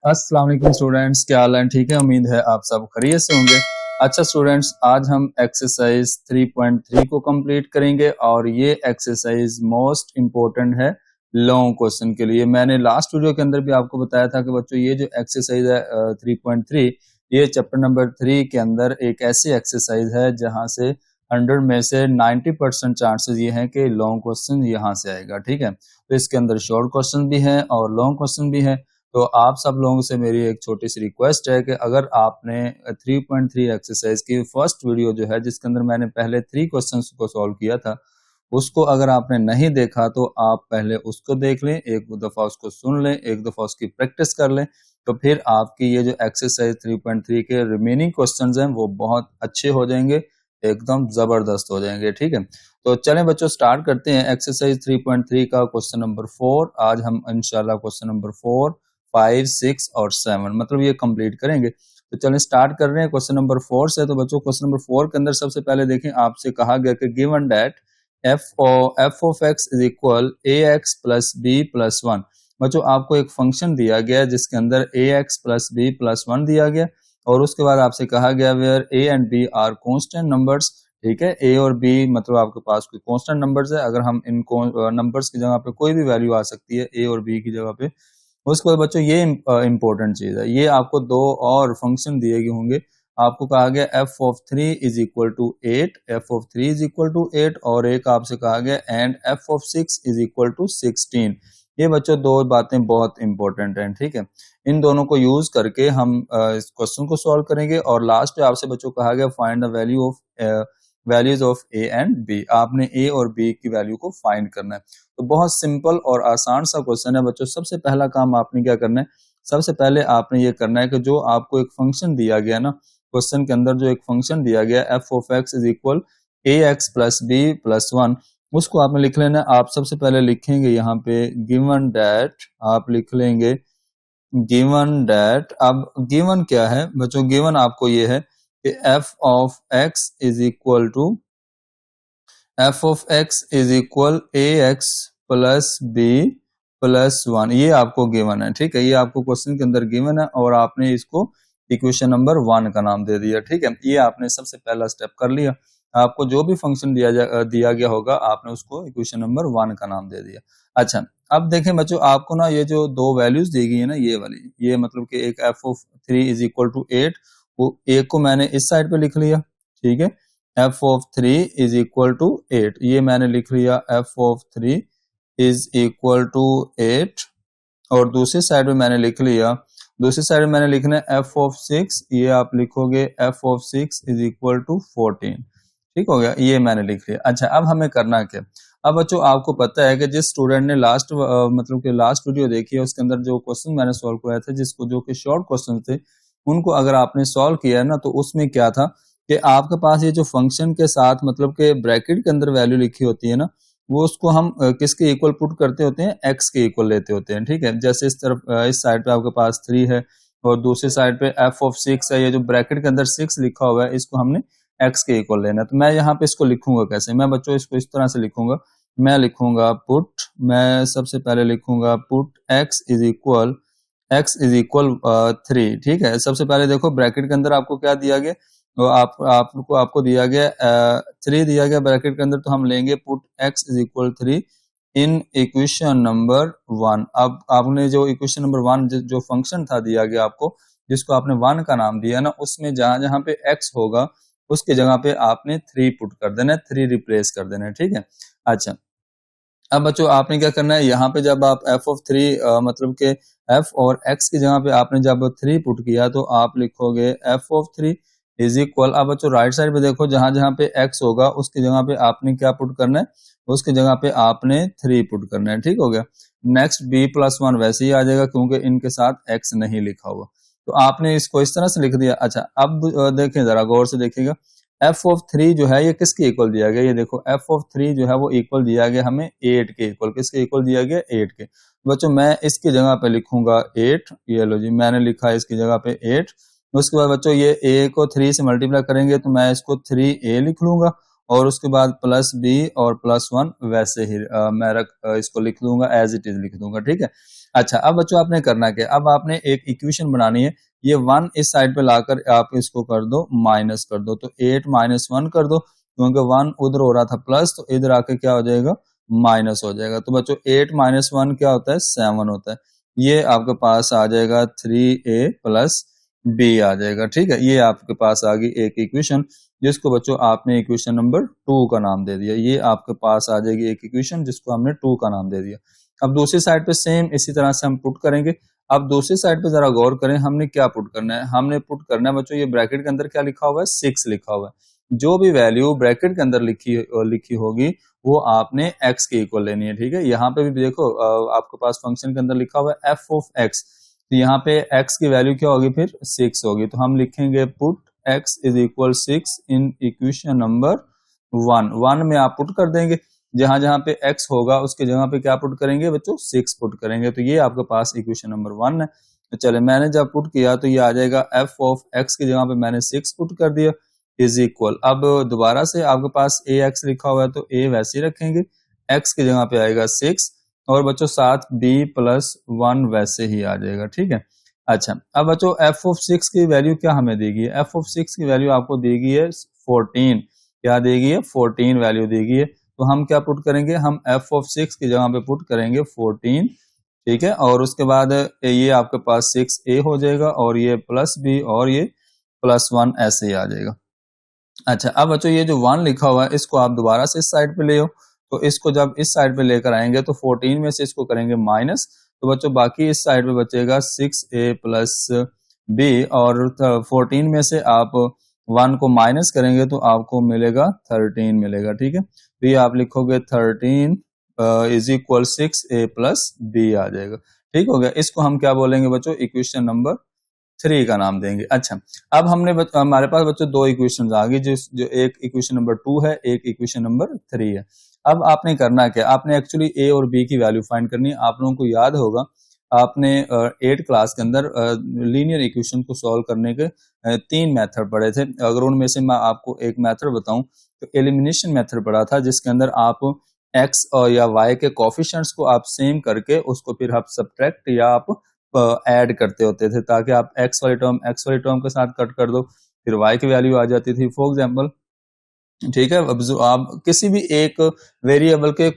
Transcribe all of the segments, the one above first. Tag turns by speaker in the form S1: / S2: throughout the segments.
S1: अस्सलाम वालेकुम स्टूडेंट्स, क्या हाल है? ठीक है, उम्मीद है आप सब खैरियत से होंगे। अच्छा स्टूडेंट्स, आज हम एक्सरसाइज 3.3 को कंप्लीट करेंगे और ये एक्सरसाइज मोस्ट इम्पोर्टेंट है लॉन्ग क्वेश्चन के लिए। मैंने लास्ट वीडियो के अंदर भी आपको बताया था कि बच्चों ये जो एक्सरसाइज है 3.3, ये चैप्टर नंबर 3 के अंदर एक ऐसी एक्सरसाइज है जहां से 100 में से 90% चांसेस ये हैं कि लॉन्ग क्वेश्चन यहाँ से आएगा। ठीक है, तो इसके अंदर शॉर्ट क्वेश्चन भी है और लॉन्ग क्वेश्चन भी है। तो आप सब लोगों से मेरी एक छोटी सी रिक्वेस्ट है कि अगर आपने 3.3 एक्सरसाइज की फर्स्ट वीडियो जो है जिसके अंदर मैंने पहले 3 क्वेश्चंस को सॉल्व किया था, उसको अगर आपने नहीं देखा तो आप पहले उसको देख लें, एक दफा उसको सुन लें, एक दफा उसकी प्रैक्टिस कर लें, तो फिर आपकी ये जो एक्सरसाइज 3.3 के रिमेनिंग क्वेश्चंस हैं वो बहुत अच्छे हो जाएंगे, एकदम जबरदस्त हो जाएंगे। ठीक है, तो चलें बच्चों स्टार्ट करते हैं एक्सरसाइज 3.3 का क्वेश्चन नंबर 4। आज हम इंशाल्लाह क्वेश्चन नंबर 4, 5, 6 और 7 मतलब ये कंप्लीट करेंगे। तो चलें स्टार्ट कर रहे हैं क्वेश्चन नंबर 4 से। तो बच्चों क्वेश्चन नंबर 4 के अंदर सबसे पहले देखें, आपसे कहा गया कि given that f of x is equal ax plus b plus 1। बच्चों आपको एक फंक्शन दिया गया जिसके अंदर ax प्लस b प्लस 1 दिया गया और उसके बाद आपसे कहा गया where a and b are constant numbers. ठीक है, a और b मतलब आपके पास कोई कांस्टेंट नंबर्स है। अगर हम इन नंबर्स की जगह पे कोई भी वैल्यू आ सकती है a और b की जगह पे। उसके बाद बच्चों ये इंपॉर्टेंट चीज है, ये आपको दो और फंक्शन दिए गए होंगे। आपको कहा गया f of 3 is equal to 8, f of 3 is equal to 8 और एक आपसे कहा गया and f of 6 is equal to 16। ये बच्चों दो बातें बहुत इंपॉर्टेंट हैं। ठीक है, इन दोनों को यूज करके हम इस क्वेश्चन को सॉल्व करेंगे और लास्ट में आपसे बच्चों कहा गया find the values of a and b. आपने ए और बी की वैल्यू को फाइंड करना है। तो बहुत सिंपल और आसान सा क्वेश्चन है बच्चों। सबसे पहला काम आपने क्या करना है, सबसे पहले आपने ये करना है कि जो आपको एक फंक्शन दिया गया ना, क्वेश्चन के अंदर जो एक फंक्शन दिया गया F of x is equal a x plus B plus 1, उसको आपने लिख लेना। आप सबसे पहले लिखेंगे यहाँ पे गिवन डैट, आप लिख लेंगे गिवन डैट। अब गिवन क्या है बच्चों, गिवन आपको ये है कि f of x is equal to a x plus B plus 1, ये आपको गिवन है। ठीक है, ये आपको क्वेश्चन के अंदर गिवन है और आपने इसको इक्वेशन नंबर 1 का नाम दे दिया। ठीक है, ये आपने सबसे पहला स्टेप कर लिया। आपको जो भी फंक्शन दिया गया होगा आपने उसको इक्वेशन नंबर 1 का नाम दे दिया। अच्छा, अब देखें बच्चों, आपको ना ये जो दो वैल्यूज दी गई है ना, ये वाली, ये मतलब कि एक f of 3 is equal to 8, वो एक को मैंने इस साइड पे लिख लिया। ठीक है, f of 3 is equal to 8, ये मैंने लिख लिया f of 3 is equal to 8 और दूसरी साइड में मैंने लिख लिया, दूसरी साइड में मैंने लिखना है एफ ऑफ 6, ये आप लिखोगे f of 6 is equal to 14। ठीक हो गया, ये मैंने लिख लिया। अच्छा, अब हमें करना क्या? अब बच्चों आपको पता है कि जिस स्टूडेंट ने मतलब कि लास्ट वीडियो देखी है उसके अंदर जो क्वेश्चन मैंने सॉल्व किया था, जिसको जो कि शॉर्ट क्वेश्चन थे, उनको अगर आपने सॉल्व किया है ना, तो उसमें क्या था कि आपके पास ये जो फंक्शन के साथ मतलब के ब्रैकेट के अंदर वैल्यू लिखी होती है ना, वो उसको हम किसके इक्वल पुट करते होते हैं, एक्स के इक्वल लेते होते हैं। ठीक है, जैसे इस तरफ इस साइड पे आपके पास 3 है और दूसरी साइड पे एफ ऑफ 6 है, ये जो ब्रैकेट के अंदर 6 लिखा हुआ है इसको हमने एक्स के इक्वल लेना है। तो मैं यहाँ पे इसको लिखूंगा कैसे, मैं बच्चों इसको इस तरह से लिखूंगा। मैं लिखूंगा पुट, मैं सबसे पहले लिखूंगा पुट एक्स इज इक्वल 3। ठीक है, सबसे पहले देखो ब्रैकेट के अंदर आपको क्या दिया गया, तो आपको दिया गया 3 दिया गया ब्रैकेट के अंदर, तो हम लेंगे put x is equal 3 in equation number 1। अब आपने जो इक्वेशन नंबर 1 जो फंक्शन था दिया गया आपको, जिसको आपने 1 का नाम दिया ना, उसमें जहां जहां पे x होगा उसकी जगह पे आपने 3 पुट कर देना है, 3 रिप्लेस कर देना है। ठीक है, अच्छा, अब बच्चों आपने क्या करना है, यहाँ पे जब आप एफ ऑफ 3 मतलब के एफ और एक्स की जगह पे आपने जब 3 पुट किया तो आप लिखोगे एफ ऑफ 3 इज इक्वल, अब बच्चों राइट साइड पे देखो जहां जहां पे एक्स होगा उसकी जगह पे आपने क्या पुट करना है, उसकी जगह पे आपने 3 पुट करना है। ठीक हो गया, नेक्स्ट बी प्लस 1 वैसे ही आ जाएगा क्योंकि इनके साथ एक्स नहीं लिखा हुआ, तो आपने इसको इस तरह से लिख दिया। अच्छा, अब देखें जरा गौर से देखिएगा, एफ ऑफ 3 जो है ये किसके इक्वल दिया गया, ये देखो एफ ऑफ 3 जो है वो इक्वल दिया गया हमें 8 के इक्वल, किसके इक्वल दिया गया, 8 के। बच्चों मैं इसकी जगह पे लिखूंगा 8, ये लो जी मैंने लिखा है इसकी जगह पे 8। उसके बाद बच्चों ये ए को 3 से मल्टीप्लाई करेंगे तो मैं इसको 3a लिख लूंगा और उसके बाद प्लस बी और प्लस 1 वैसे ही मैं इसको लिख लूंगा, एज इट इज लिख दूंगा। ठीक है, अच्छा, अब बच्चों आपने करना क्या, अब आपने एक इक्वेशन बनानी है, ये 1 इस साइड पे लाकर आप इसको कर दो माइनस कर दो, तो 8 माइनस 1 कर दो, क्योंकि 1 उधर हो रहा था प्लस, तो इधर आके क्या हो जाएगा, माइनस हो जाएगा। तो बच्चों 8 माइनस 1 क्या होता है, 7 होता है। ये आपके पास आ जाएगा 3a प्लस b आ जाएगा। ठीक है, ये आपके पास आ गई एक इक्वेशन, जिसको बच्चों आपने इक्वेशन नंबर 2 का नाम दे दिया। ये आपके पास आ जाएगी एक इक्वेशन जिसको हमने 2 का नाम दे दिया। अब दूसरी साइड पे सेम इसी तरह से हम पुट करेंगे। अब दूसरी साइड पे जरा गौर करें, हमने क्या पुट करना है, हमने पुट करना है बच्चों, ये ब्रैकेट के अंदर क्या लिखा हुआ है, 6 लिखा हुआ है। जो भी वैल्यू ब्रैकेट के अंदर लिखी होगी वो आपने x के इक्वल लेनी है। ठीक है, यहाँ पे भी देखो आपके पास फंक्शन के अंदर लिखा हुआ है f ऑफ x, तो यहाँ पे x की वैल्यू क्या होगी, फिर 6 होगी। तो हम लिखेंगे put x is equal 6 in equation number 1 में आप पुट कर देंगे, जहां जहां पे x होगा उसके जगह पे क्या पुट करेंगे बच्चों, 6 पुट करेंगे। तो ये आपके पास इक्वेशन नंबर 1 है। तो चले, मैंने जब पुट किया तो ये आ जाएगा f ऑफ x की जगह पे मैंने 6 पुट कर दिया इज इक्वल, अब दोबारा से आपके पास ax लिखा हुआ है तो a वैसे ही रखेंगे, x की जगह पे आएगा 6 और बच्चों साथ b प्लस 1 वैसे ही आ जाएगा। ठीक है, अच्छा अब बच्चों f ऑफ 6 की वैल्यू क्या हमें देगी है, f ऑफ 6 की वैल्यू आपको देगी है 14, क्या देगी है 14 वैल्यू देगी है। तो हम क्या पुट करेंगे, हम f ऑफ 6 की जगह पे पुट करेंगे 14। ठीक है, और उसके बाद ये आपके पास 6a हो जाएगा और ये प्लस b और ये प्लस 1 ऐसे ही आ जाएगा। अच्छा, अब बच्चों ये जो 1 लिखा हुआ है इसको आप दोबारा से इस साइड पे ले आओ, तो इसको जब इस साइड पे लेकर आएंगे तो 14 में से इसको करेंगे माइनस, तो बच्चों बाकी इस साइड पे बचेगा 6a प्लस b, और 14 में से आप 1 को माइनस करेंगे तो आपको मिलेगा 13 मिलेगा। ठीक है, तो ये आप लिखोगे 13 is equal 6a plus b आ जाएगा। ठीक हो गया, इसको हम क्या बोलेंगे बच्चों, इक्वेशन नंबर 3 का नाम देंगे। अच्छा, अब हमारे पास बच्चों दो इक्वेशन आ गई, जो एक इक्वेशन नंबर 2 है, एक इक्वेशन नंबर 3 है। अब आपने करना क्या, आपने एक्चुअली a और b की वैल्यू फाइंड करनी है। आप लोगों को याद होगा आपने 8 क्लास के अंदर लीनियर इक्वेशन को सॉल्व करने के 3 मेथड पढ़े थे। अगर उनमें से मैं आपको एक मेथड बताऊं तो एलिमिनेशन मेथड पढ़ा था, जिसके अंदर आप x और या y के कोफिशिएंट्स को आप सेम करके उसको फिर आप सब्ट्रैक्ट या आप ऐड करते होते थे, ताकि आप x वाली टर्म के साथ कट कर दो, फिर y की वैल्यू आ जाती थी फॉर एग्जांपल। ठीक है, अब जो आप किसी भी एक वेरिएबल के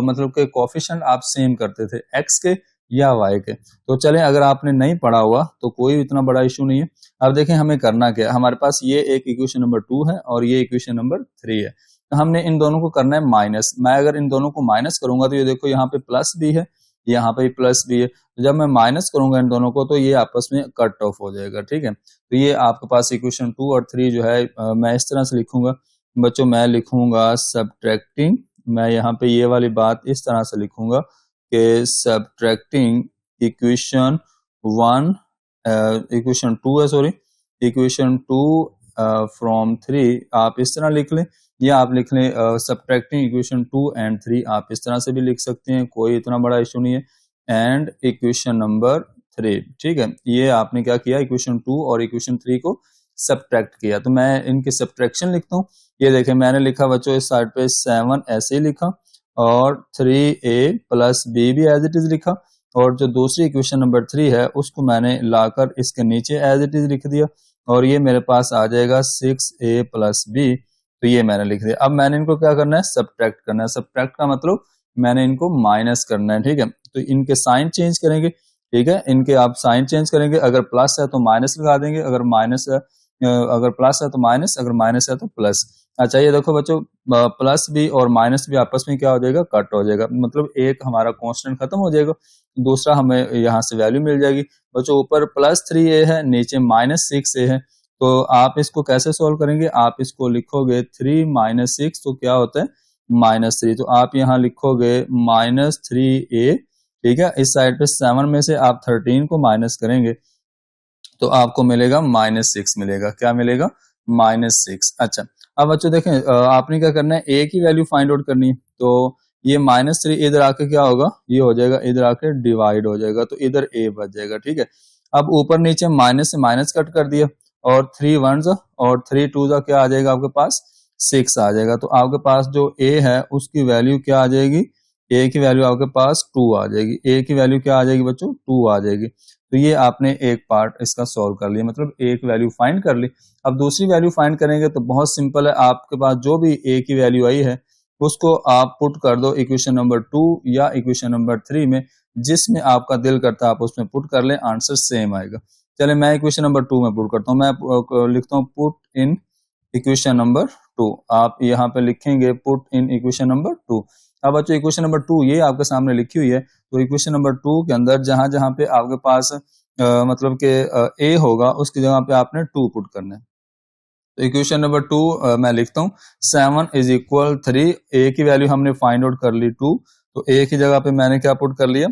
S1: मतलब के कोफिशिएंट आप सेम करते थे, x के या y के। तो चलें, अगर आपने नहीं पढ़ा हुआ तो कोई इतना बड़ा इशू नहीं है। अब देखें हमें करना क्या, हमारे पास ये एक इक्वेशन नंबर 2 है और ये इक्वेशन नंबर 3 है। तो हमने इन दोनों को करना है माइनस। मैं अगर इन दोनों को माइनस करूंगा तो ये देखो यहाँ पे प्लस भी है, यहाँ पे प्लस भी है, तो जब मैं माइनस करूंगा इन दोनों को तो ये आपस में कट ऑफ हो जाएगा। ठीक है, तो ये आपके पास इक्वेशन 2 और 3 जो है मैं इस तरह से लिखूंगा बच्चों, मैं लिखूंगा सब्ट्रैक्टिंग, मैं यहाँ पे ये वाली बात इस तरह से लिखूंगा कि सब्ट्रैक्टिंग इक्वेशन 1 इक्वेशन 2 है, सॉरी इक्वेशन 2 फ्रॉम 3, आप इस तरह लिख लें, या आप लिख लें सब्ट्रैक्टिंग इक्वेशन 2 एंड 3, आप इस तरह से भी लिख सकते हैं, कोई इतना बड़ा इशू नहीं है। एंड इक्वेशन नंबर 3, ठीक है, ये आपने क्या किया, इक्वेशन 2 और इक्वेशन 3 को सब्ट्रैक्ट किया। तो मैं इनकी सब्ट्रैक्शन लिखता हूँ। ये देखें मैंने लिखा बच्चों इस साइड पे 7 ऐसे ही लिखा और 3a प्लस b भी एज इट इज लिखा, और जो दूसरी इक्वेशन नंबर 3 है उसको मैंने लाकर इसके नीचे एज इट इज लिख दिया, और ये मेरे पास आ जाएगा 6a प्लस b, तो ये मैंने लिख दिया। अब मैंने इनको क्या करना है, सब्ट्रैक्ट करना है। सब्ट्रैक्ट का मतलब मैंने इनको माइनस करना है। ठीक है, तो इनके साइन चेंज करेंगे। ठीक है, इनके आप साइन चेंज करेंगे, अगर प्लस है तो माइनस लगा देंगे, अगर माइनस है अगर प्लस है तो माइनस, अगर माइनस है तो प्लस। अच्छा, ये देखो बच्चों प्लस भी और माइनस भी आपस में क्या हो जाएगा, कट हो जाएगा, मतलब एक हमारा कांस्टेंट खत्म हो जाएगा, दूसरा हमें यहाँ से वैल्यू मिल जाएगी। बच्चों ऊपर प्लस 3a है, नीचे माइनस 6a है, तो आप इसको कैसे सोल्व करेंगे, आप इसको लिखोगे 3 माइनस 6, तो क्या होता है -3, तो आप यहाँ लिखोगे -3a। ठीक है, इस साइड पे 7 में से आप 13 को माइनस करेंगे तो आपको मिलेगा -6 मिलेगा, क्या मिलेगा -6। अच्छा, अब बच्चों देखें आपने क्या करना है, a की वैल्यू फाइंड आउट करनी है, तो ये -3 इधर आके क्या होगा, ये हो जाएगा इधर आके डिवाइड हो जाएगा, तो इधर a बच जाएगा। ठीक है, अब ऊपर नीचे माइनस से माइनस कट कर दिया, और 3 1s और 3 2s क्या आ जाएगा आपके पास 6 आ जाएगा, तो आपके पास जो a है उसकी वैल्यू क्या आ जाएगी ए की वैल्यू आपके पास 2 आ जाएगी, ए की वैल्यू क्या आ जाएगी बच्चों 2 आ जाएगी। तो ये आपने एक पार्ट इसका सॉल्व कर लिया, मतलब एक वैल्यू फाइंड कर ली। अब दूसरी वैल्यू फाइंड करेंगे तो बहुत सिंपल है, आपके पास जो भी ए की वैल्यू आई है उसको आप पुट कर दो इक्वेशन नंबर 2 या इक्वेशन नंबर 3 में, जिसमें आपका दिल करता है आप उसमें पुट कर लें, आंसर सेम आएगा। चले मैं इक्वेशन नंबर 2 में पुट करता हूँ, मैं लिखता हूँ पुट इन इक्वेशन नंबर 2। आप यहाँ पे लिखेंगे पुट इन इक्वेशन नंबर 2। अब बच्चों इक्वेशन नंबर 2 ये आपके सामने लिखी हुई है, तो इक्वेशन नंबर 2 के अंदर जहां जहां पे आपके पास मतलब के ए होगा उसकी जगह पे आपने 2 पुट करना है। तो इक्वेशन नंबर 2 मैं लिखता हूँ 7 इज इक्वल 3, ए की वैल्यू हमने फाइंड आउट कर ली 2, तो ए की जगह पे मैंने क्या पुट कर लिया,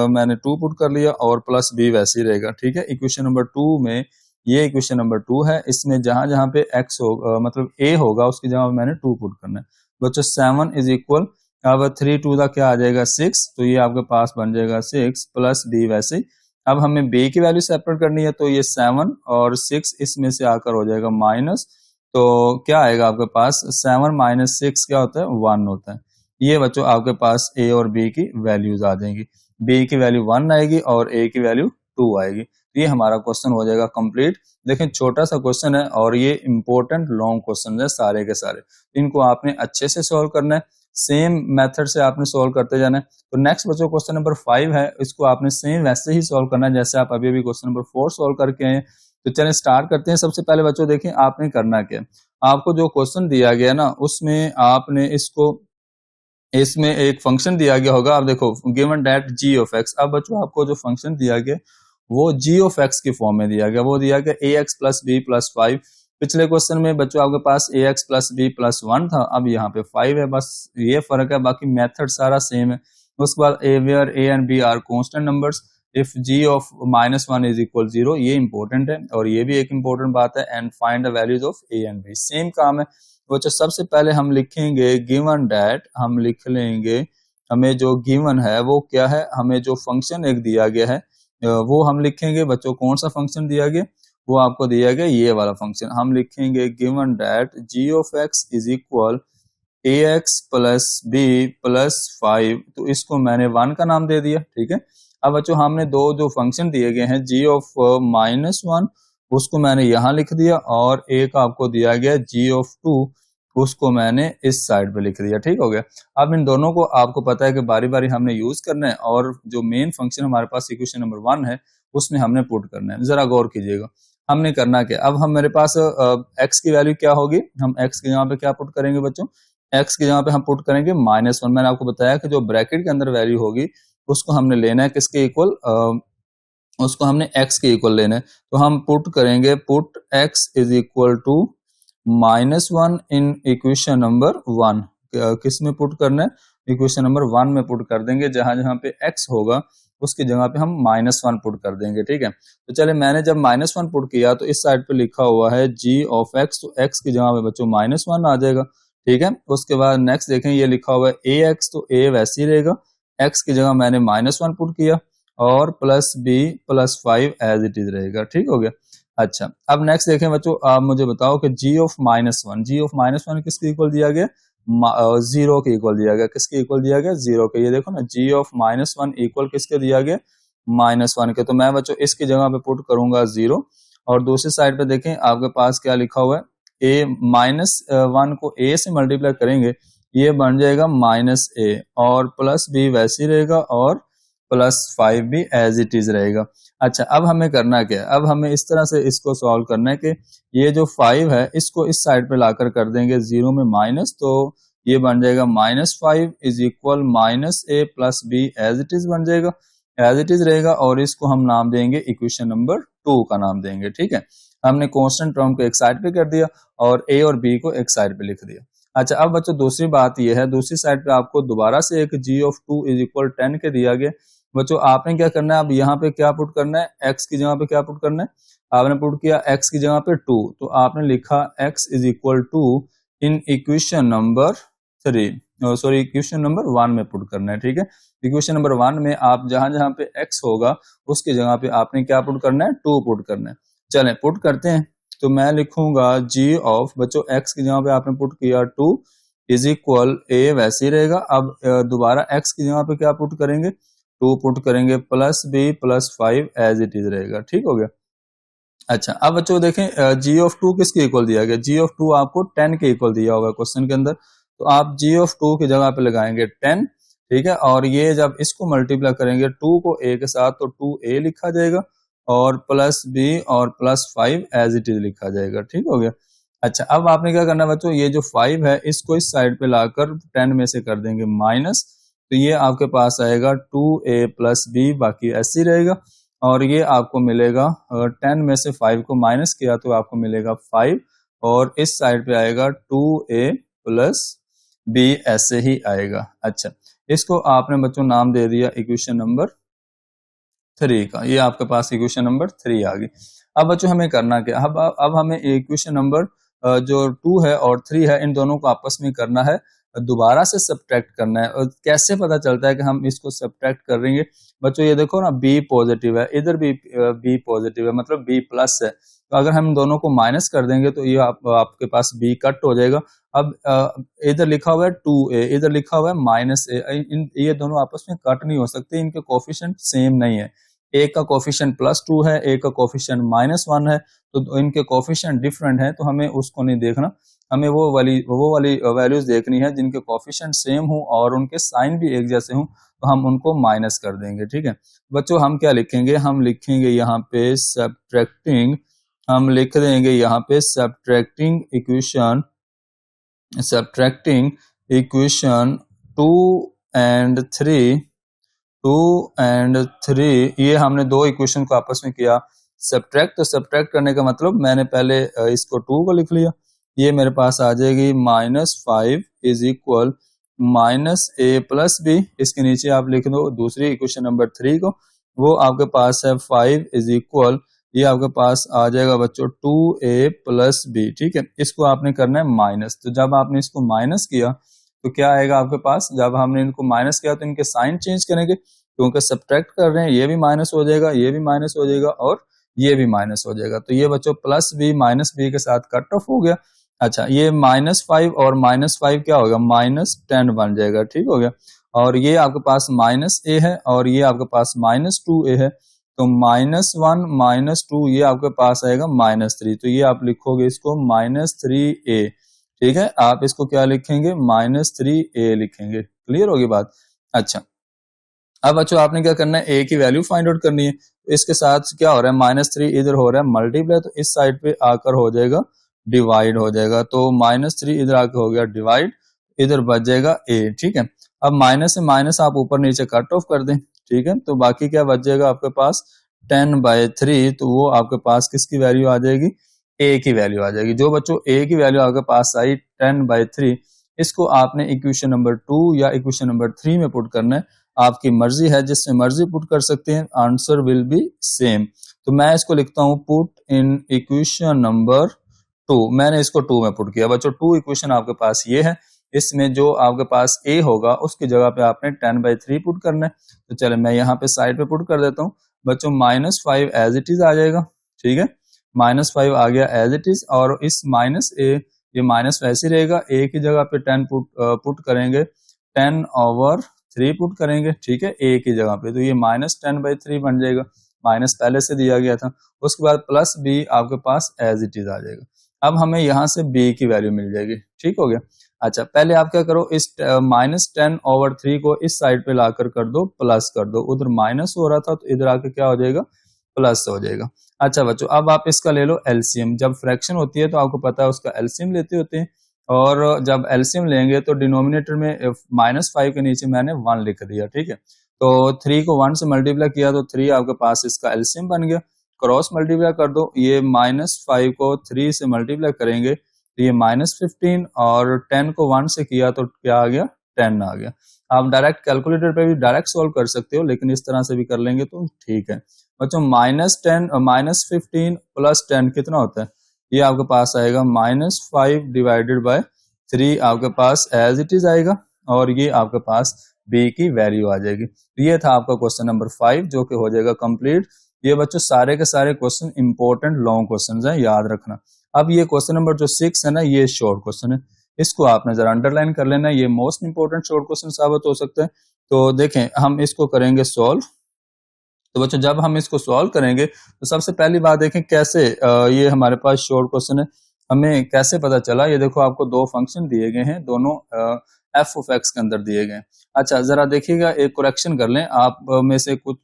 S1: मैंने 2 पुट कर लिया और प्लस बी वैसे ही रहेगा। ठीक है, इक्वेशन नंबर 2 में ये इक्वेशन नंबर 2 है, इसमें जहां जहां पे x होगा मतलब a होगा उसकी जगह पे मैंने 2 पुट करना है। बच्चों 7 इज इक्वल, अब 3 2 का क्या आ जाएगा 6, तो ये आपके पास बन जाएगा 6 प्लस b वैसे ही। अब हमें b की वैल्यू सेपरेट करनी है, तो ये 7 और 6 इसमें से आकर हो जाएगा माइनस, तो क्या आएगा आपके पास 7 माइनस 6 क्या होता है 1 होता है। ये बच्चों आपके पास a और b की वैल्यूज आ जाएंगी, b की वैल्यू 1 आएगी और a की वैल्यू 2 आएगी। ये हमारा क्वेश्चन हो जाएगा कंप्लीट। लेकिन छोटा सा क्वेश्चन है और ये इंपॉर्टेंट लॉन्ग क्वेश्चन है सारे के सारे, इनको आपने अच्छे से सॉल्व करना है, सेम मेथड से आपने सॉल्व करते जाना है। तो नेक्स्ट बच्चों क्वेश्चन नंबर 5 है, इसको आपने सेम वैसे ही सॉल्व करना है जैसे आप अभी अभी क्वेश्चन नंबर 4 सॉल्व करके आए हैं। तो चलें स्टार्ट करते हैं। सबसे पहले बच्चों देखें आपने करना क्या है, आपको जो क्वेश्चन दिया गया ना उसमें आपने इसमें एक फंक्शन दिया गया होगा, आप देखो given that g of x। अब बच्चों आपको जो फंक्शन दिया गया वो g ऑफ x की फॉर्म में दिया गया, वो दिया गया ax प्लस बी प्लस 5। पिछले क्वेश्चन में बच्चों आपके पास ax प्लस बी प्लस 1 था, अब यहाँ पे 5 है, बस ये फर्क है, बाकी मेथड सारा सेम है। उसके बाद where a and b are constant numbers if g of -1 is equal 0, ये इंपॉर्टेंट है और ये भी एक इंपॉर्टेंट बात है। And find the values of a and b, same काम है। तो सबसे पहले हम लिखेंगे गिवन डैट, हम लिख लेंगे हमें जो गिवन है वो क्या है, हमें जो फंक्शन एक दिया गया है वो हम लिखेंगे। बच्चों कौन सा फंक्शन दिया गया, वो आपको दिया गया ये वाला फंक्शन। हम लिखेंगे given that g of x is equal ax plus b plus 5, तो इसको मैंने 1 का नाम दे दिया। ठीक है, अब बच्चों हमने दो जो फंक्शन दिए गए हैं g ऑफ -1 उसको मैंने यहाँ लिख दिया और एक आपको दिया गया g ऑफ 2, उसको मैंने इस साइड पे लिख दिया। ठीक हो गया। अब इन दोनों को आपको पता है कि बारी बारी हमने यूज करना है और जो मेन फंक्शन हमारे पास इक्वेशन नंबर 1 है उसमें हमने पुट करना है। जरा गौर कीजिएगा हमने करना क्या, अब हम मेरे पास x की वैल्यू क्या होगी, हम x की जगह पे क्या पुट करेंगे बच्चों, x की जगह पे हम पुट करेंगे -1। मैंने आपको बताया कि जो ब्रैकेट के अंदर वैल्यू होगी उसको हमने लेना है किसके इक्वल, उसको हमने x के इक्वल लेना है। तो हम पुट करेंगे put x is equal to -1 in equation number 1। किस में पुट करना है, इक्वेशन नंबर 1 में पुट कर देंगे, जहां जहां पे x होगा उसकी जगह पे हम -1 पुट कर देंगे। ठीक है, तो चले मैंने जब -1 पुट किया तो इस साइड पे लिखा हुआ है g ऑफ x, तो x की जगह पे बच्चों -1 आ जाएगा। ठीक है, उसके बाद नेक्स्ट देखें ये लिखा हुआ है ax, तो a वैसे ही रहेगा, x की जगह मैंने -1 पुट किया और plus b plus 5 as it is रहेगा। ठीक हो गया। अच्छा, अब नेक्स्ट देखें बच्चों, आप मुझे बताओ कि g ऑफ -1 किसके इक्वल दिया गया, 0 के इक्वल दिया गया। किसके इक्वल दिया गया, 0 के। ये देखो ना g ऑफ -1 इक्वल किसके दिया गया, -1 के। तो मैं बच्चों इसकी जगह पे पुट करूंगा 0 और दूसरी साइड पे देखें आपके पास क्या लिखा हुआ है, a -1 को a से मल्टीप्लाई करेंगे ये बन जाएगा -a और प्लस b वैसे ही रहेगा और प्लस 5 भी एज इट इज रहेगा। अच्छा, अब हमें करना क्या है, अब हमें इस तरह से इसको सॉल्व करना है कि ये जो 5 है इसको इस साइड पे लाकर कर देंगे 0 में माइनस, तो ये बन जाएगा -5 is equal -a plus b as it is बन जाएगा, एज इट इज रहेगा और इसको हम नाम देंगे इक्वेशन नंबर 2 का नाम देंगे। ठीक है, हमने कांस्टेंट टर्म को एक साइड पे कर दिया और a और b को एक साइड पे लिख दिया। अच्छा, अब बच्चों दूसरी बात यह है, दूसरी साइड पे आपको दोबारा से एक g ऑफ 2 इज इक्वल 10 के दिया गया। बच्चों आपने क्या करना है, अब यहाँ पे क्या पुट करना है, x की जगह पे क्या पुट करना है, आपने पुट किया x की जगह पे 2, तो आपने लिखा x is equal to in equation number 3, sorry equation number 1 में पुट करना है। ठीक है, इक्वेशन नंबर 1 में आप जहां जहां पे x होगा उसकी जगह पे आपने क्या पुट करना है, 2 पुट करना है। चलें पुट करते हैं, तो मैं लिखूंगा g ऑफ, बच्चों x की जगह पे आपने पुट किया 2 इज इक्वल ए वैसे ही रहेगा। अब दोबारा x की जगह पे क्या पुट करेंगे, 2 पुट करेंगे, plus B plus 5 as it is रहेगा। ठीक हो गया। अच्छा, अब बच्चों देखें जी ऑफ 2 किसके इक्वल दिया गया, जी ऑफ 2 आपको 10 के इक्वल दिया होगा क्वेश्चन के अंदर, तो आप जी ऑफ 2 की जगह पे लगाएंगे 10। ठीक है, और ये जब इसको मल्टीप्लाई करेंगे 2 को a के साथ तो 2a लिखा जाएगा और प्लस b और प्लस 5 एज इट इज लिखा जाएगा। ठीक हो गया। अच्छा, अब आपने क्या करना है बच्चों, ये जो 5 है इसको इस साइड पे लाकर 10 में से कर देंगे माइनस, तो ये आपके पास आएगा 2a प्लस b, बाकी ऐसे ही रहेगा। और ये आपको मिलेगा 10 में से 5 को माइनस किया तो आपको मिलेगा 5, और इस साइड पे आएगा 2a प्लस b, ऐसे ही आएगा। अच्छा, इसको आपने बच्चों नाम दे दिया इक्वेशन नंबर 3 का, ये आपके पास इक्वेशन नंबर 3 आ गई। अब बच्चों हमें करना क्या, अब हमें इक्वेशन नंबर जो 2 है और 3 है इन दोनों को आपस में करना है, दोबारा से सब्ट्रैक्ट करना है। और कैसे पता चलता है कि हम इसको सब्ट्रैक्ट करेंगे बच्चों, ये देखो ना b पॉजिटिव है, इधर भी b पॉजिटिव है, मतलब b प्लस है, तो अगर हम दोनों को माइनस कर देंगे तो ये आपके पास b कट हो जाएगा। अब इधर लिखा हुआ है 2a, इधर लिखा हुआ है माइनस a, ये दोनों आपस में कट नहीं हो सकते, इनके कोफिशिएंट सेम नहीं है। एक का कोफिशिएंट +2 है, एक का कोफिशिएंट -1 है, तो इनके कोफिशिएंट डिफरेंट है, तो हमें उसको नहीं देखना, हमें वो वाली वैल्यूज देखनी है जिनके कोफिशिएंट सेम हो और उनके साइन भी एक जैसे हों, तो हम उनको माइनस कर देंगे। ठीक है बच्चों, हम क्या लिखेंगे, हम लिखेंगे यहाँ पे सब्ट्रैक्टिंग, हम लिख देंगे यहाँ पे सब्ट्रैक्टिंग इक्वेशन 2 एंड 3, 2 एंड 3, ये हमने दो इक्वेशन को आपस में किया सब्ट्रैक्ट, तो सब्ट्रैक्ट करने का मतलब मैंने पहले इसको 2 को लिख लिया, ये मेरे पास आ जाएगी -5 is equal -a plus b, इसके नीचे आप लिख दो दूसरी इक्वेशन नंबर 3 को, वो आपके पास है 5 इज इक्वल, ये आपके पास आ जाएगा बच्चों 2a प्लस b। ठीक है, इसको आपने करना है माइनस, तो जब आपने इसको माइनस किया तो क्या आएगा आपके पास, जब हमने इनको माइनस किया तो इनके साइन चेंज करेंगे, क्योंकि सब्ट्रैक्ट कर रहे हैं, ये भी माइनस हो जाएगा, ये भी माइनस हो जाएगा और ये भी माइनस हो जाएगा, तो ये बच्चों प्लस b माइनस b के साथ कट ऑफ हो गया। अच्छा, ये -5 और -5 क्या होगा, -10 बन जाएगा। ठीक हो गया, और ये आपके पास -a है और ये आपके पास -2a है, तो -1 -2 ये आपके पास आएगा -3, तो ये आप लिखोगे इसको -3a। ठीक है, आप इसको क्या लिखेंगे, -3a लिखेंगे। क्लियर होगी बात। अच्छा, अब बच्चों आपने क्या करना है, a की वैल्यू फाइंड आउट करनी है, तो इसके साथ क्या हो रहा है, -3 इधर हो रहा है मल्टीप्लाई, तो इस साइड पे आकर हो जाएगा डिवाइड हो जाएगा, तो -3 इधर आकर हो गया डिवाइड, इधर बच जाएगा a। ठीक है, अब माइनस से माइनस आप ऊपर नीचे कट ऑफ कर दें। ठीक है, तो बाकी क्या बच जाएगा आपके पास 10/3, तो वो आपके पास किसकी वैल्यू आ जाएगी, a की वैल्यू आ जाएगी। जो बच्चों a की वैल्यू आपके पास आई 10/3, इसको आपने इक्वेशन नंबर 2 या इक्वेशन नंबर 3 में पुट करना है, आपकी मर्जी है, जिससे मर्जी पुट कर सकते हैं, आंसर विल बी सेम। तो मैं इसको लिखता हूं पुट इन इक्वेशन नंबर 2, मैंने इसको 2 में पुट किया। बच्चों 2 इक्वेशन आपके पास ये है, इसमें जो आपके पास a होगा उसकी जगह पे आपने 10/3 पुट करना है, तो चले मैं यहाँ पे साइड पे पुट कर देता हूँ बच्चों, -5 एज इट इज आ जाएगा। ठीक है, -5 आ गया एज इट इज, और इस -a ये माइनस वैसे ही रहेगा, a की जगह पे 10 पुट करेंगे, 10/3 पुट करेंगे। ठीक है, a की जगह पे, तो ये -10/3 बन जाएगा, माइनस पहले से दिया गया था। उसके बाद प्लस b आपके पास एज इट इज आ जाएगा। अब हमें यहाँ से b की वैल्यू मिल जाएगी। ठीक हो गया। अच्छा, पहले आप क्या करो, इस -10/3 को इस साइड पे लाकर कर दो प्लस कर दो, उधर माइनस हो रहा था तो इधर आकर क्या हो जाएगा, प्लस हो जाएगा। अच्छा बच्चों, अब आप इसका ले लो एलसीएम, जब फ्रैक्शन होती है तो आपको पता है उसका एलसीएम लेते होते हैं, और जब एलसीएम लेंगे तो डिनोमिनेटर में -5 के नीचे मैंने 1 लिख दिया। ठीक है, तो 3 को 1 से मल्टीप्लाई किया तो 3 आपके पास इसका एलसीएम बन गया, क्रॉस मल्टीप्लाई कर दो, ये -5 को 3 से मल्टीप्लाई करेंगे तो ये -15, और 10 को 1 से किया तो क्या आ गया, 10 आ गया। आप डायरेक्ट कैलकुलेटर पे भी डायरेक्ट सॉल्व कर सकते हो, लेकिन इस तरह से भी कर लेंगे तो ठीक है। बच्चों -15 प्लस 10 कितना होता है, ये आपके पास आएगा -5 डिवाइडेड बाय 3 आपके पास एज इट इज आएगा, और ये आपके पास b की वैल्यू आ जाएगी। तो ये था आपका क्वेश्चन नंबर 5 जो कि हो जाएगा कंप्लीट। ये बच्चों सारे के सारे क्वेश्चन इंपॉर्टेंट लॉन्ग क्वेश्चन हैं, याद रखना। अब ये क्वेश्चन नंबर जो 6 है ना, ये शॉर्ट क्वेश्चन है, इसको आपने जरा अंडरलाइन कर लेना, ये मोस्ट इंपोर्टेंट शॉर्ट क्वेश्चन साबित हो सकता है। तो देखें हम इसको करेंगे सॉल्व। तो बच्चों जब हम इसको सॉल्व करेंगे तो सबसे पहली बात देखें कैसे ये हमारे पास शॉर्ट क्वेश्चन है, हमें कैसे पता चला। ये देखो आपको दो फंक्शन दिए गए हैं, दोनों एफ ऑफ एक्स के अंदर दिए गए हैं। अच्छा जरा देखिएगा, एक करेक्शन कर लें आप में से कुछ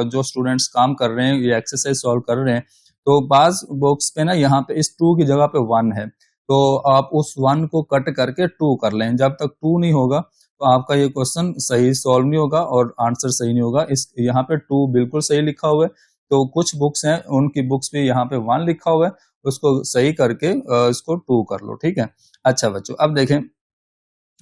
S1: जो स्टूडेंट्स काम कर रहे हैं, ये एक्सरसाइज सॉल्व कर रहे हैं, तो बाज बॉक्स पे ना यहाँ पे इस 2 की जगह पे 1 है, तो आप उस 1 को कट करके 2 कर लें। जब तक 2 नहीं होगा तो आपका ये क्वेश्चन सही सॉल्व नहीं होगा और आंसर सही नहीं होगा। इस यहाँ पे 2 बिल्कुल सही लिखा हुआ है, तो कुछ बुक्स हैं उनकी बुक्स पे यहाँ पे 1 लिखा हुआ है, उसको सही करके इसको 2 कर लो, ठीक है। अच्छा बच्चों अब देखें,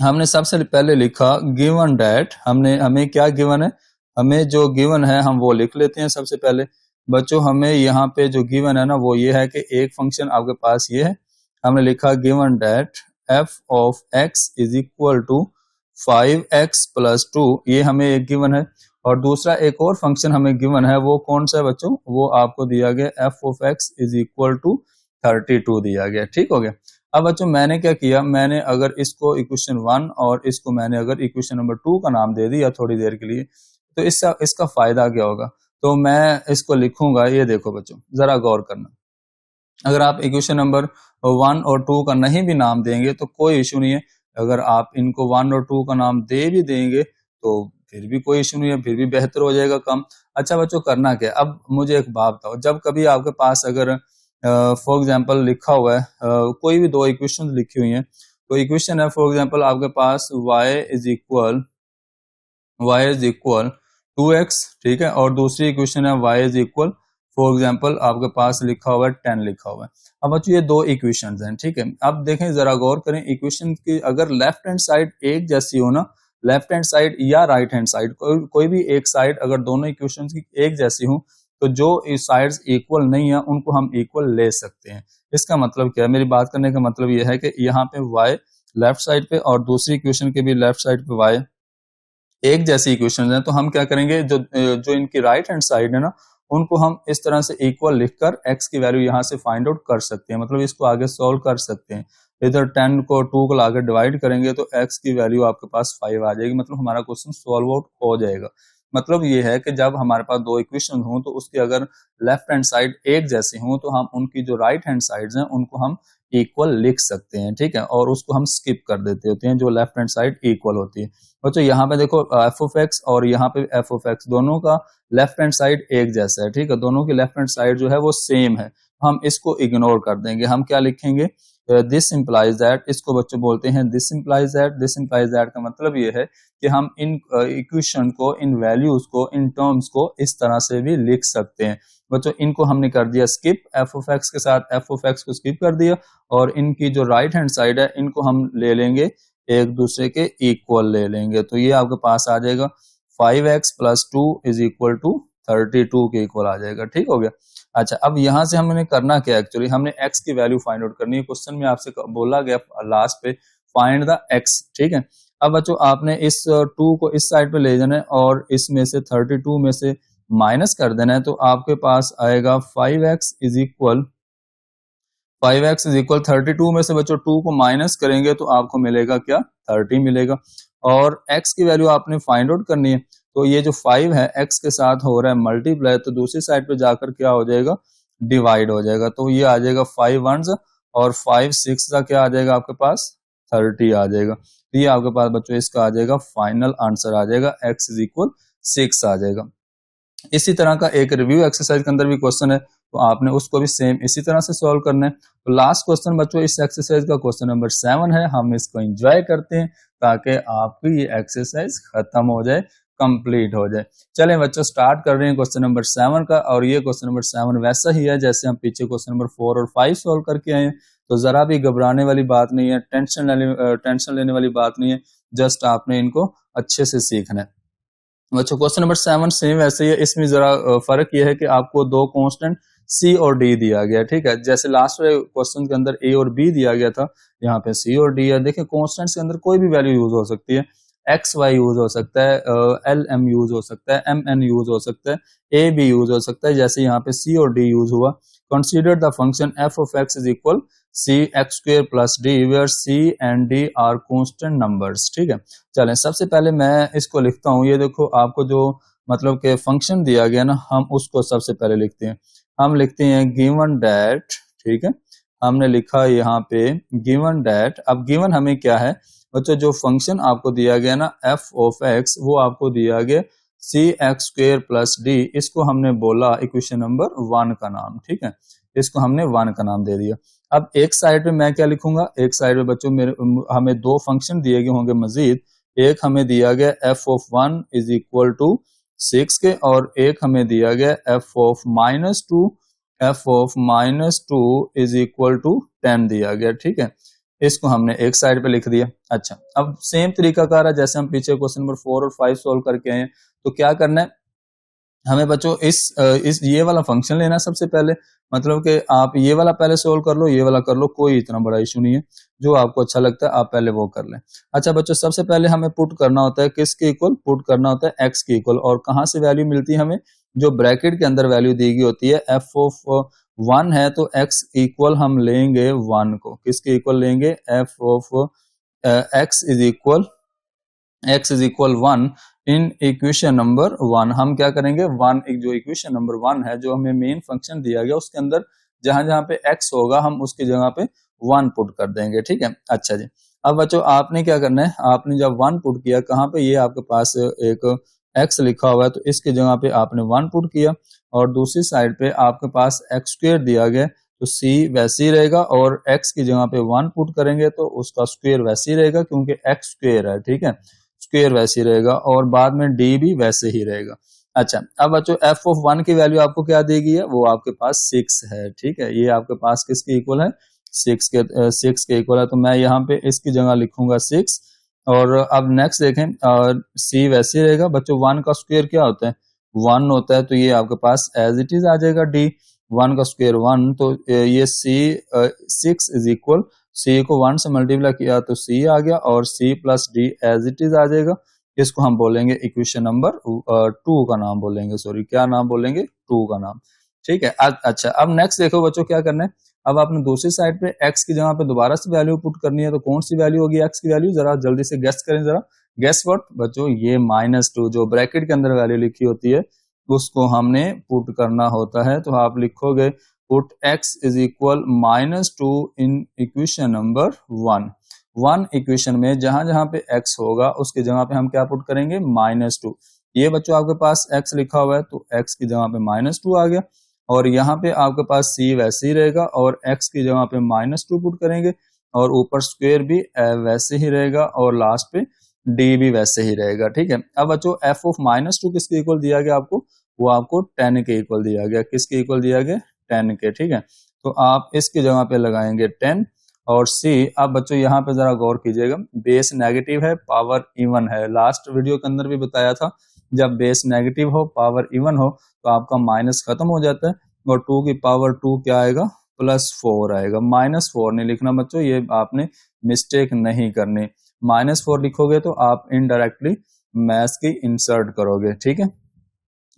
S1: हमने सबसे पहले लिखा गिवन डैट, हमें क्या गिवन है, हमें जो गिवन है हम वो लिख लेते हैं सबसे पहले। बच्चों हमें यहाँ पे जो गिवन है ना वो ये है कि एक फंक्शन आपके पास ये है, हमने लिखा given that F of x is equal to 5x plus 2, ये हमें एक गिवन है। और दूसरा एक और फंक्शन हमें गिवन है, वो कौन सा है बच्चों, वो आपको दिया गया F of x is equal to 32 दिया गया, ठीक हो गया। अब बच्चों मैंने क्या किया, मैंने अगर इसको इक्वेशन 1 और इसको मैंने अगर इक्वेशन नंबर 2 का नाम दे दिया थोड़ी देर के लिए, तो इसका फायदा क्या होगा। तो मैं इसको लिखूंगा, ये देखो बच्चों जरा गौर करना, अगर आप इक्वेशन नंबर 1 और 2 का नहीं भी नाम देंगे तो कोई इशू नहीं है, अगर आप इनको 1 और 2 का नाम दे भी देंगे तो फिर भी कोई इशू नहीं है, फिर भी बेहतर हो जाएगा काम। अच्छा बच्चों करना क्या, अब मुझे एक बात बताओ, जब कभी आपके पास अगर फॉर एग्जांपल लिखा हुआ है कोई भी दो इक्वेशन लिखी हुई हैं, तो इक्वेशन है फॉर एग्जांपल आपके पास y इज इक्वल 2x, ठीक है, और दूसरी इक्वेशन है y is equal for example आपके पास लिखा हुआ है 10 लिखा हुआ है। अब बच्चों ये दो इक्वेशंस हैं, ठीक है। अब देखें जरा गौर करें, इक्वेशन की अगर लेफ्ट हैंड साइड एक जैसी हो ना, लेफ्ट हैंड साइड या राइट हैंड साइड कोई भी एक साइड अगर दोनों इक्वेशंस की एक जैसी हो, तो जो साइड्स इक्वल नहीं है उनको हम इक्वल ले सकते हैं। इसका मतलब क्या है, मेरी बात करने का मतलब यह है कि यहाँ पे y लेफ्ट साइड पे और दूसरी इक्वेशन के भी लेफ्ट साइड पे y एक जैसी इक्वेशन है, तो हम क्या करेंगे, जो इनकी राइट हैंड साइड है ना उनको हम इस तरह से इक्वल लिखकर x की वैल्यू यहाँ से फाइंड आउट कर सकते हैं, मतलब इसको आगे सॉल्व कर सकते हैं। इधर 10 को 2 को लाकर डिवाइड करेंगे तो x की वैल्यू आपके पास 5 आ जाएगी, मतलब हमारा क्वेश्चन सॉल्व आउट हो जाएगा। मतलब ये है कि जब हमारे पास दो इक्वेशन हो तो उसकी अगर लेफ्ट हैंड साइड एक जैसी हो तो हम उनकी जो राइट हैंड साइड्स हैं उनको हम इक्वल लिख सकते हैं, ठीक है, और उसको हम स्किप कर देते होते हैं जो लेफ्ट हैंड साइड इक्वल होती है। बच्चों यहाँ पे देखो एफ ऑफ एक्स और यहाँ पे एफ ऑफ एक्स दोनों का लेफ्ट हैंड साइड एक जैसा है, ठीक है, दोनों की लेफ्ट हैंड साइड जो है वो सेम है, हम इसको इग्नोर कर देंगे। हम क्या लिखेंगे, दिस इंप्लाइज दैट, इसको बच्चों बोलते हैं this implies that. This implies that का मतलब ये है कि हम इन इक्वेशन को, इन वैल्यूज को, इन टर्म्स को इस तरह से भी लिख सकते हैं। बच्चों इनको हमने कर दिया स्किप, एफ ऑफ एक्स के साथ एफ ऑफ एक्स को स्किप कर दिया, और इनकी जो राइट हैंड साइड है इनको हम ले लेंगे एक दूसरे के इक्वल ले लेंगे, तो ये आपके पास आ जाएगा 5x plus 2 is equal to 32 के इक्वल आ जाएगा, ठीक हो गया। अच्छा अब यहां से हमने करना क्या, एक्चुअली हमने x की वैल्यू फाइंड आउट करनी है। क्वेश्चन में आपसे बोला गया लास्ट पे फाइंड द x, ठीक है। अब बच्चों आपने इस 2 को इस साइड पे ले जाना है और इसमें से 32 में से माइनस कर देना है, तो आपके पास आएगा 5x इज इक्वल 32 में से बच्चों 2 को माइनस करेंगे तो आपको मिलेगा क्या, 30 मिलेगा। और x की वैल्यू आपने फाइंड आउट करनी है, तो ये जो 5 है x के साथ हो रहा है मल्टीप्लाई, तो दूसरी साइड पे जाकर क्या हो जाएगा, डिवाइड हो जाएगा, तो ये आ जाएगा 5 वंस और 5 6 का क्या आ जाएगा आपके पास 30 आ जाएगा। तो ये आपके पास बच्चों इसका आ जाएगा फाइनल आंसर आ जाएगा x इज इक्वल 6 आ जाएगा। इसी तरह का एक रिव्यू एक्सरसाइज के अंदर भी क्वेश्चन है, तो आपने उसको भी सेम इसी तरह से सॉल्व करना है। तो लास्ट क्वेश्चन बच्चों इस एक्सरसाइज का क्वेश्चन नंबर 7 है, हम इसको एंजॉय करते हैं ताकि आपकी ये एक्सरसाइज खत्म हो जाए, कंप्लीट हो जाए। चलें बच्चों स्टार्ट कर रहे हैं क्वेश्चन नंबर 7 का, और ये क्वेश्चन नंबर 7 वैसा ही है जैसे हम पीछे क्वेश्चन नंबर 4 और 5 सॉल्व करके आए हैं, तो जरा भी घबराने वाली बात नहीं है, टेंशन लेने वाली बात नहीं है, जस्ट आपने इनको अच्छे से सीखना है। बच्चों क्वेश्चन नंबर 7 सेम वैसे ही है, इसमें जरा फर्क यह है कि आपको दो कांस्टेंट सी और डी दिया गया, ठीक है, जैसे लास्ट वाले क्वेश्चन के अंदर ए और बी दिया गया था, यहाँ पे सी और डी है। देखिए कांस्टेंट्स के अंदर कोई भी वैल्यू यूज हो सकती है, एक्स वाई यूज हो सकता है, एल एम यूज हो सकता है, एम एन यूज हो सकता है, ए बी यूज हो सकता है, जैसे यहाँ पे सी और डी यूज हुआ। Consider the function F of x is equal C X square plus D where C and D are constant numbers. ठीक है, चलें सबसे पहले मैं इसको लिखता हूं। ये देखो आपको जो मतलब के फंक्शन दिया गया ना, हम उसको सबसे पहले लिखते हैं। हम लिखते हैं गिवन डैट, ठीक है, हमने लिखा यहाँ पे गिवन डैट। अब गिवन हमें क्या है बच्चों, जो फंक्शन आपको दिया गया ना एफ ऑफ एक्स, वो आपको दिया गया सी एक्स स्क्वेयर प्लस डी, इसको हमने बोला इक्वेशन नंबर 1 का नाम। ठीक है, इसको हमने 1 का नाम दे दिया। अब एक साइड पे मैं क्या लिखूंगा, एक साइड पे बच्चों मेरे हमें दो फंक्शन दिए गए होंगे मजीद। एक हमें दिया गया F of 1 is equal to 6 के, और एक हमें दिया गया F of -2 is equal to 10 दिया गया। ठीक है, इसको हमने एक साइड पे लिख दिया। अच्छा, अब सेम तरीकाकार है जैसे हम पीछे क्वेश्चन नंबर 4 और 5 सोल्व करके आए हैं। तो क्या करना है हमें बच्चों, इस ये वाला फंक्शन लेना सबसे पहले, मतलब कि आप ये वाला पहले सोल्व कर लो, ये वाला कर लो, कोई इतना बड़ा इशू नहीं है, जो आपको अच्छा लगता है आप पहले वो कर लें। अच्छा बच्चों, सबसे पहले हमें पुट करना होता है किसके इक्वल, पुट करना होता है एक्स के इक्वल। और कहां से वैल्यू मिलती है हमें, जो ब्रैकेट के अंदर वैल्यू दी गई होती है एफ ऑफ 1 है तो एक्स इक्वल हम लेंगे 1 को, किसके इक्वल लेंगे, F of x is equal 1 in equation number 1। हम क्या करेंगे 1, एक जो इक्वेशन नंबर 1 है जो हमें मेन फंक्शन दिया गया, उसके अंदर जहां जहां पे x होगा हम उसकी जगह पे 1 पुट कर देंगे। ठीक है, अच्छा जी। अब बच्चों आपने क्या करना है, आपने जब 1 पुट किया, कहां पे, ये आपके पास एक x लिखा हुआ है तो इसकी जगह पे आपने 1 पुट किया, और दूसरी साइड पे आपके पास x स्क्वायर दिया गया तो c वैसे ही रहेगा, और x की जगह पे 1 पुट करेंगे तो उसका स्क्वायर वैसे ही रहेगा क्योंकि x स्क्वायर है। ठीक है, स्क्वायर वैसे ही रहेगा, और बाद में डी भी वैसे ही रहेगा। अच्छा, अब बच्चों एफ ऑफ 1 की वैल्यू आपको क्या दी गई है, वो आपके पास 6 है। ठीक है, ये आपके पास किसके इक्वल है, 6 के इक्वल है, तो मैं यहाँ पे इसकी जगह लिखूंगा 6। और अब नेक्स्ट देखें, सी वैसे ही रहेगा बच्चों, 1 का स्क्वायर क्या होता है, 1 होता है, तो ये आपके पास एज इट इज आ जाएगा डी, 1 का स्क्वायर 1, तो ये सी 6 इज इक्वल, सी को 1 से मल्टीप्लाई किया तो सी आ गया, और C plus D as it is आ जाएगा। इसको हम बोलेंगे इक्वेशन नंबर 2 का नाम बोलेंगे, सॉरी क्या नाम बोलेंगे, 2 का नाम। ठीक है, अच्छा अब नेक्स्ट देखो बच्चों क्या करना है, अब आपने दूसरी साइड पे x की जगह पे दोबारा से वैल्यू पुट करनी है, तो कौन सी वैल्यू होगी x की वैल्यू, जरा जल्दी से गेस करें, जरा गेस व्हाट बच्चों, ये -2 जो ब्रैकेट के अंदर वैल्यू लिखी होती है उसको हमने पुट करना होता है। तो आप लिखोगे put x is equal -2 in equation number 1 equation में जहां जहां पे x होगा उसकी जगह पे हम क्या पुट करेंगे, -2। ये बच्चों आपके पास x लिखा हुआ है तो x की जगह पे -2 आ गया, और यहाँ पे आपके पास c वैसे ही रहेगा, और x की जगह पे -2 पुट करेंगे, और ऊपर स्क्वायर भी वैसे ही रहेगा, और लास्ट पे d भी वैसे ही रहेगा। ठीक है, अब बच्चों f ऑफ -2 किसके इक्वल दिया गया आपको, वो आपको 10 के इक्वल दिया गया, किसके इक्वल दिया गया, 10 के। ठीक है, तो आप इसकी जगह पे लगाएंगे 10 और c। अब बच्चों यहाँ पे जरा गौर कीजिएगा, बेस नेगेटिव है, पावर इवन है, लास्ट वीडियो के अंदर भी बताया था, जब बेस नेगेटिव हो पावर इवन हो तो आपका माइनस खत्म हो जाता है, और 2 की पावर 2 क्या आएगा, +4 आएगा। -4 नहीं लिखना बच्चों, ये आपने मिस्टेक नहीं करनी, -4 लिखोगे तो आप इनडायरेक्टली मैथ्स की इंसर्ट करोगे। ठीक है,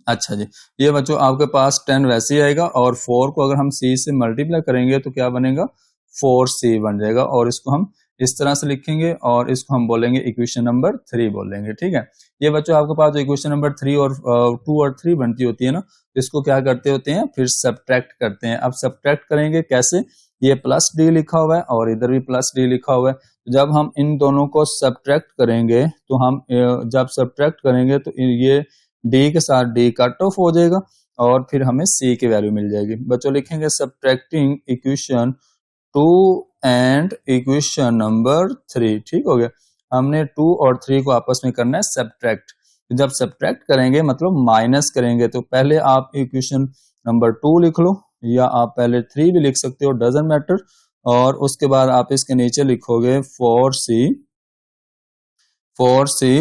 S1: अच्छा जी, ये बच्चों आपके पास 10 वैसे ही आएगा, और 4 को अगर हम c से मल्टीप्लाई करेंगे तो क्या बनेगा, 4c बन जाएगा, और इसको हम इस तरह से लिखेंगे, और इसको हम बोलेंगे इक्वेशन नंबर 3 बोलेंगे। ठीक है, ये बच्चों आपके पास जो इक्वेशन नंबर 3 और 2 और 3 बनती होती है ना, इसको क्या करते होते हैं, फिर सब्ट्रैक्ट करते हैं। अब सब्ट्रैक्ट करेंगे कैसे, ये +d लिखा हुआ है और इधर भी +d लिखा हुआ है, जब हम इन दोनों को सब्ट्रैक्ट करेंगे तो हम जब सब्ट्रैक्ट करेंगे तो ये d के साथ d कट ऑफ हो जाएगा, और फिर हमें c की वैल्यू मिल जाएगी। बच्चों लिखेंगे subtracting equation 2 and equation number 3। ठीक हो गया, हमने 2 और 3 को आपस में करना है सब्ट्रैक्ट। जब सब्ट्रैक्ट करेंगे मतलब माइनस करेंगे, तो पहले आप इक्वेशन नंबर 2 लिख लो, या आप पहले 3 भी लिख सकते हो, डजंट मैटर, और उसके बाद आप इसके नीचे लिखोगे 4c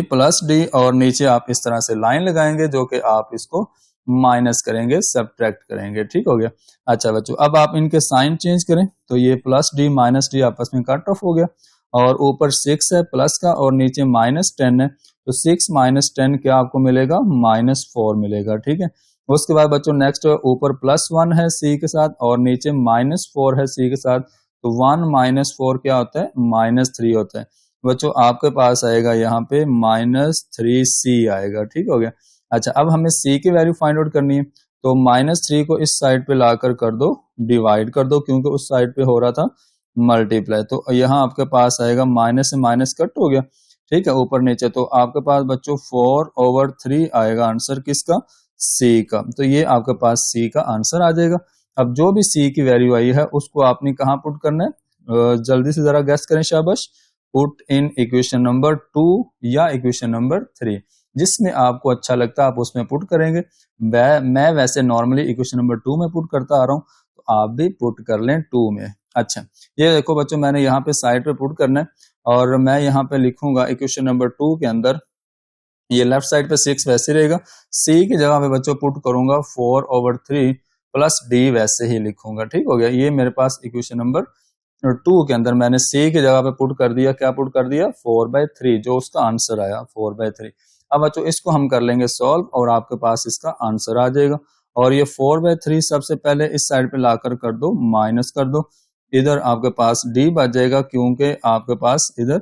S1: प्लस d, और नीचे आप इस तरह से लाइन लगाएंगे जो कि आप इसको माइनस करेंगे, सब्ट्रैक्ट करेंगे। ठीक हो गया, अच्छा बच्चों अब आप इनके साइन चेंज करें, तो ये +d -d आपस में कट ऑफ हो गया, और ऊपर 6 है प्लस का, और नीचे -10 है, तो 6 - 10 क्या आपको मिलेगा, -4 मिलेगा। ठीक है, उसके बाद बच्चों नेक्स्ट ऊपर +1 है सी के साथ और नीचे -4 है सी के साथ, तो 1 - 4 क्या होता है, -3 होता है। बच्चों आपके पास आएगा यहाँ पे -3c आएगा, ठीक हो गया। अच्छा, अब हमें c की वैल्यू फाइंड आउट करनी है, तो -3 को इस साइड पे लाकर कर दो डिवाइड कर दो, क्योंकि उस साइड पे हो रहा था मल्टीप्लाई। तो यहाँ आपके पास आएगा माइनस से माइनस कट हो गया, ठीक है, ऊपर नीचे। तो आपके पास बच्चों 4/3 आएगा आंसर किसका, सी का। तो ये आपके पास सी का आंसर आ जाएगा। अब जो भी सी की वैल्यू आई है उसको आपने कहाँ पुट करना है, जल्दी से जरा गेस करें, शाबाश। पुट इन इक्वेशन नंबर 2 या इक्वेशन नंबर 3, जिसमें आपको अच्छा लगता है आप उसमें पुट करेंगे। मैं वैसे नॉर्मली इक्वेशन नंबर 2 में पुट करता आ रहा हूँ, तो आप भी पुट कर लें 2 में। अच्छा, ये देखो बच्चों मैंने यहाँ पे साइड पे पुट करना है और मैं यहाँ पे लिखूंगा इक्वेशन नंबर 2 के अंदर, ये लेफ्ट साइड पे 6 वैसे रहेगा, सी की जगह पे बच्चों पुट करूंगा 4/3 प्लस डी वैसे ही लिखूंगा, ठीक हो गया। ये मेरे पास इक्वेशन नंबर 2 के अंदर मैंने सी की जगह पे पुट कर दिया, क्या पुट कर दिया, 4/3, जो उसका आंसर आया 4/3। अब बच्चों इसको हम कर लेंगे सॉल्व और आपके पास इसका आंसर आ जाएगा। और ये 4/3 सबसे पहले इस साइड पे लाकर कर दो माइनस कर दो, इधर आपके पास डी बच जाएगा, क्योंकि आपके पास इधर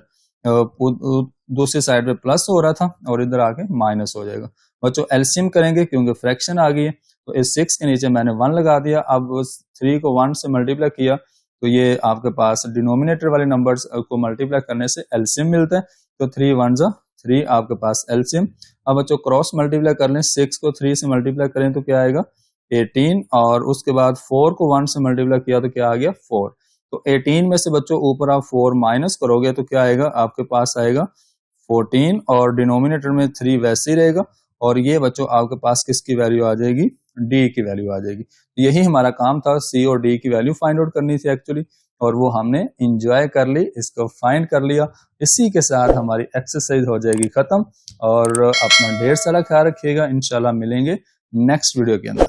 S1: दूसरी साइड पे प्लस हो रहा था और इधर आके माइनस हो जाएगा। बच्चों एलसीएम करेंगे क्योंकि फ्रैक्शन आ गई है, तो इस 6 के नीचे मैंने 1 लगा दिया। अब 3 को 1 से मल्टीप्लाई किया तो ये आपके पास डिनोमिनेटर वाले नंबर्स को मल्टीप्लाई करने से एलसीएम मिलता है, तो 3 1 जा 3 आपके पास एलसीएम। अब बच्चों क्रॉस मल्टीप्लाई कर लें, 6 को 3 से मल्टीप्लाई करें तो क्या आएगा 18, और उसके बाद 4 को 1 से मल्टीप्लाई किया तो क्या आ गया 4। तो 18 में से बच्चों ऊपर आप 4 माइनस करोगे तो क्या आएगा, आपके पास आएगा 14, और डिनोमिनेटर में 3 वैसे ही रहेगा, और ये बच्चों आपके पास किसकी वैल्यू आ जाएगी, डी की वैल्यू आ जाएगी। यही हमारा काम था, सी और डी की वैल्यू फाइंड आउट करनी थी एक्चुअली, और वो हमने इंजॉय कर ली, इसको फाइंड कर लिया। इसी के साथ हमारी एक्सरसाइज हो जाएगी खत्म, और अपना ढेर सारा ख्याल रखिएगा। इंशाल्लाह मिलेंगे नेक्स्ट वीडियो के अंदर।